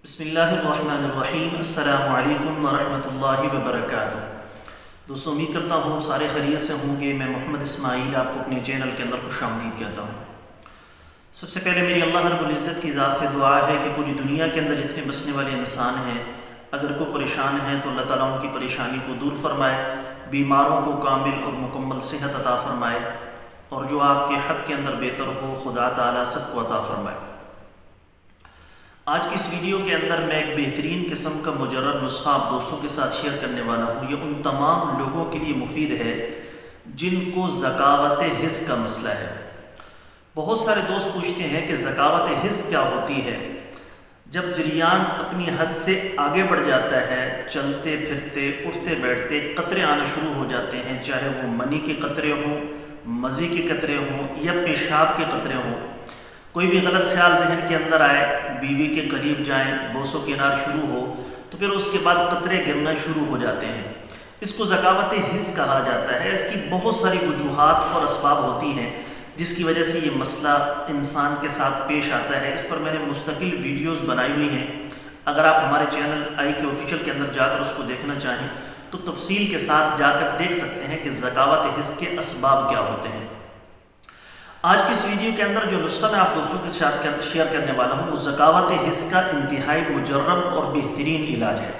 بسم اللہ الرحمن الرحیم۔ السلام علیکم ورحمۃ اللہ وبرکاتہ۔ دوستوں، امید کرتا ہوں سارے خیریت سے ہوں گے۔ میں محمد اسماعیل آپ کو اپنے چینل کے اندر خوش آمدید کہتا ہوں۔ سب سے پہلے میری اللہ رب العزت کی ذات سے دعا ہے کہ پوری دنیا کے اندر جتنے بسنے والے انسان ہیں، اگر کوئی پریشان ہیں تو اللہ تعالیٰ ان کی پریشانی کو دور فرمائے، بیماروں کو کامل اور مکمل صحت عطا فرمائے، اور جو آپ کے حق کے اندر بہتر ہو خدا تعالیٰ سب کو عطا فرمائے۔ آج کی اس ویڈیو کے اندر میں ایک بہترین قسم کا مجرد نسخہ آپ دوستوں کے ساتھ شیئر کرنے والا ہوں۔ یہ ان تمام لوگوں کے لیے مفید ہے جن کو ذکاوت حس کا مسئلہ ہے۔ بہت سارے دوست پوچھتے ہیں کہ ذکاوت حس کیا ہوتی ہے؟ جب جریان اپنی حد سے آگے بڑھ جاتا ہے، چلتے پھرتے اٹھتے بیٹھتے قطرے آنا شروع ہو جاتے ہیں، چاہے وہ منی کے قطرے ہوں، مزی کے قطرے ہوں یا پیشاب کے قطرے ہوں۔ کوئی بھی غلط خیال ذہن کے اندر آئے، بیوی کے قریب جائیں، بوس و کنار شروع ہو تو پھر اس کے بعد قطرے گرنا شروع ہو جاتے ہیں۔ اس کو ذکاوت حس کہا جاتا ہے۔ اس کی بہت ساری وجوہات اور اسباب ہوتی ہیں جس کی وجہ سے یہ مسئلہ انسان کے ساتھ پیش آتا ہے۔ اس پر میں نے مستقل ویڈیوز بنائی ہوئی ہیں۔ اگر آپ ہمارے چینل آئی کے آفیشیل کے اندر جا کر اس کو دیکھنا چاہیں تو تفصیل کے ساتھ جا کر دیکھ سکتے ہیں کہ ذکاوت حس کے اسباب کیا ہوتے ہیں۔ آج کی اس ویڈیو کے اندر جو نسخہ میں آپ دوستوں کے ساتھ شیئر کرنے والا ہوں وہ ذکاوت حس کا انتہائی مجرب اور بہترین علاج ہے۔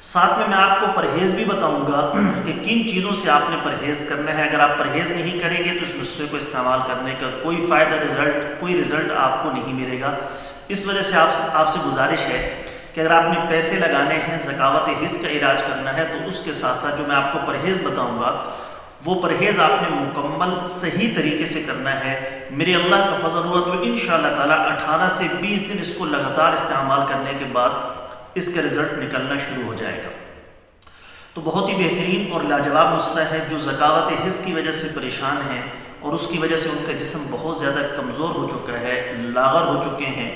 ساتھ میں آپ کو پرہیز بھی بتاؤں گا کہ کن چیزوں سے آپ نے پرہیز کرنا ہے۔ اگر آپ پرہیز نہیں کریں گے تو اس نسخے کو استعمال کرنے کا کوئی کوئی رزلٹ آپ کو نہیں ملے گا۔ اس وجہ سے آپ سے گزارش ہے کہ اگر آپ نے پیسے لگانے ہیں، ذکاوت حس کا علاج کرنا ہے، تو اس کے ساتھ ساتھ جو میں آپ کو پرہیز بتاؤں گا وہ پرہیز آپ نے مکمل صحیح طریقے سے کرنا ہے۔ میرے اللہ کا فضل ہوا تو انشاءاللہ تعالی 18 سے 20 دن اس کو لگاتار استعمال کرنے کے بعد اس کا رزلٹ نکلنا شروع ہو جائے گا۔ تو بہت ہی بہترین اور لاجواب مسئلہ ہے۔ جو ذکاوت حس کی وجہ سے پریشان ہیں اور اس کی وجہ سے ان کا جسم بہت زیادہ کمزور ہو چکا ہے، لاغر ہو چکے ہیں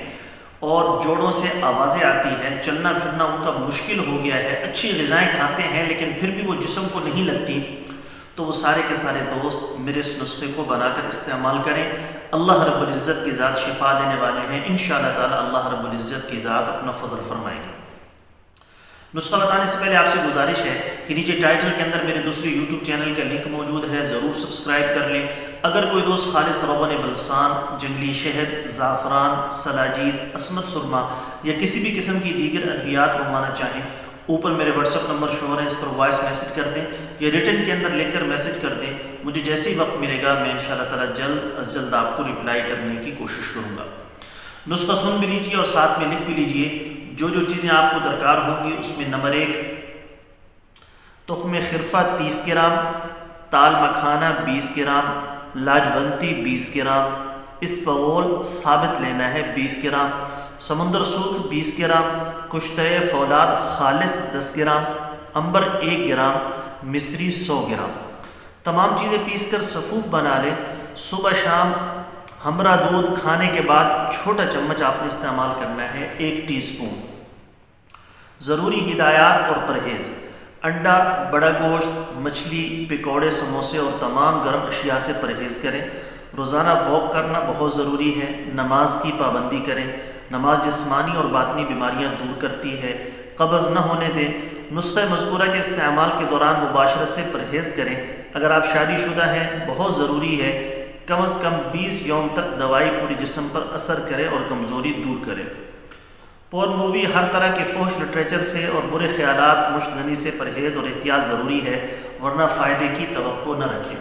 اور جوڑوں سے آوازیں آتی ہیں، چلنا پھرنا ان کا مشکل ہو گیا ہے، اچھی غذائیں کھاتے ہیں لیکن پھر بھی وہ جسم کو نہیں لگتی، تو وہ سارے کے سارے دوست میرے اس نسخے کو بنا کر استعمال کریں۔ اللہ رب العزت کی ذات شفا دینے والے ہیں۔ انشاءاللہ تعالی اللہ رب العزت کی ذات اپنا فضل فرمائے گی۔ نسخہ بتانے سے پہلے آپ سے گزارش ہے کہ نیچے ٹائٹل کے اندر میرے دوسرے یوٹیوب چینل کا لنک موجود ہے، ضرور سبسکرائب کر لیں۔ اگر کوئی دوست خالص روغن بلسان، جنگلی شہد، زعفران، سلاجید، عصمت سرما یا کسی بھی قسم کی دیگر ادویات منگوانا چاہیں، اوپر میرے واٹس ایپ نمبر شو ہے، اس پر وائس میسج کر دیں یا ریٹن کے اندر لکھ کر میسج کر دیں۔ مجھے جیسے ہی وقت ملے گا میں انشاءاللہ تعالی جلد از جلد آپ کو رپلائی کرنے کی کوشش کروں گا۔ نسخہ سن بھی لیجیے اور ساتھ میں لکھ بھی لیجیے۔ جو چیزیں آپ کو درکار ہوں گی اس میں نمبر 1 تخم خرفہ 30 گرام، تال مکھانہ 20 گرام، لاجونتی 20 گرام، اسپغول ثابت لینا ہے 20 گرام، سمندر سرخ 20 گرام، کشتہ فولاد خالص 10 گرام، عنبر 1 گرام، مصری 100 گرام۔ تمام چیزیں پیس کر صفوف بنا لیں۔ صبح شام ہمرا دودھ کھانے کے بعد چھوٹا چمچ آپ نے استعمال کرنا ہے، 1 ٹی سپون۔ ضروری ہدایات اور پرہیز: انڈا، بڑا گوشت، مچھلی، پکوڑے، سموسے اور تمام گرم اشیاء سے پرہیز کریں۔ روزانہ واک کرنا بہت ضروری ہے۔ نماز کی پابندی کریں۔ نماز جسمانی اور باطنی بیماریاں دور کرتی ہے۔ قبض نہ ہونے دیں۔ نسخہ مذکورہ کے استعمال کے دوران مباشرت سے پرہیز کریں۔ اگر آپ شادی شدہ ہیں بہت ضروری ہے کم از کم 20 یوم تک دوائی پورے جسم پر اثر کرے اور کمزوری دور کرے۔ پورن مووی، ہر طرح کے فحش لٹریچر سے اور برے خیالات، مشتغنی سے پرہیز اور احتیاط ضروری ہے، ورنہ فائدے کی توقع نہ رکھیں۔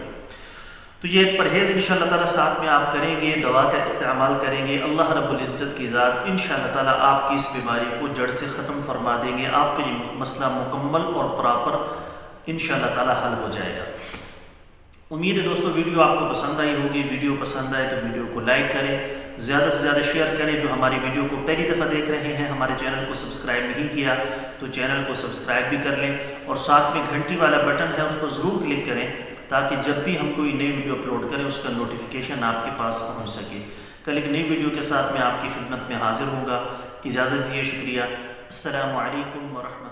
تو یہ پرہیز انشاءاللہ تعالیٰ ساتھ میں آپ کریں گے، دوا کا استعمال کریں گے، اللہ رب العزت کی ذات انشاءاللہ تعالیٰ آپ کی اس بیماری کو جڑ سے ختم فرما دیں گے۔ آپ کا یہ مسئلہ مکمل اور پراپر انشاءاللہ تعالیٰ حل ہو جائے گا۔ امید ہے دوستو ویڈیو آپ کو پسند آئی ہوگی۔ ویڈیو پسند آئے تو ویڈیو کو لائک کریں، زیادہ سے زیادہ شیئر کریں۔ جو ہماری ویڈیو کو پہلی دفعہ دیکھ رہے ہیں، ہمارے چینل کو سبسکرائب نہیں کیا تو چینل کو سبسکرائب بھی کر لیں، اور ساتھ میں گھنٹی والا بٹن ہے اس کو ضرور کلک کریں تاکہ جب بھی ہم کوئی نئی ویڈیو اپلوڈ کریں اس کا نوٹیفیکیشن آپ کے پاس پہنچ سکے۔ کل ایک نئی ویڈیو کے ساتھ میں آپ کی خدمت میں حاضر ہوں گا۔ اجازت دیے، شکریہ۔ السلام علیکم ورحمۃ اللہ۔